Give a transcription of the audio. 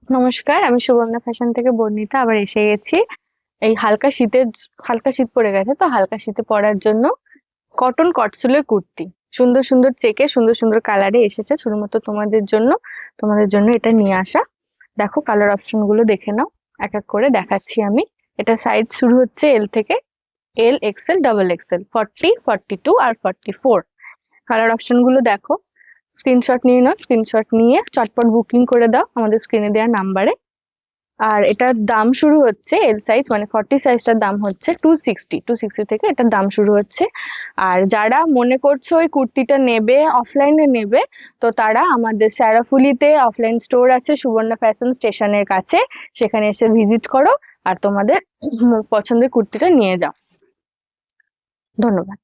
নমস্কার, আমি সুবর্ণা ফ্যাশন থেকে বর্ণিতা আবার এসে গেছি। এই হালকা শীত পড়ে গেছে, তো হালকা শীতে পরার জন্য কটন কটসুলের কুর্তি সুন্দর সুন্দর চেকে সুন্দর সুন্দর কালারে এসেছে শুধুমাত্র তোমাদের জন্য এটা নিয়ে আসা। দেখো, কালার অপশন গুলো দেখে নাও। এক এক করে দেখাচ্ছি আমি। এটা সাইজ শুরু হচ্ছে এল থেকে। এল, এক্সেল, ডাবল এক্সেল, 40, 42 আর 44। কালার অপশন গুলো দেখো। স্ক্রিনশট নিয়ে নাও, স্ক্রিনশট নিয়ে চটপট বুকিং করে দাও আমাদের স্ক্রিনে দেওয়া নাম্বারে। আর এটার দাম শুরু হচ্ছে, এল সাইজ মানে 40 সাইজটার দাম হচ্ছে 260 থেকে এটার দাম শুরু হচ্ছে। আর যারা মনে করছো ওই কুর্তিটা নেবে, অফলাইনে নেবে, তো তারা আমাদের স্যারাফুলিতে অফলাইন স্টোর আছে সুবর্ণা ফ্যাশন স্টেশনের কাছে। সেখানে এসে ভিজিট করো আর তোমাদের পছন্দের কুর্তিটা নিয়ে যাও। ধন্যবাদ।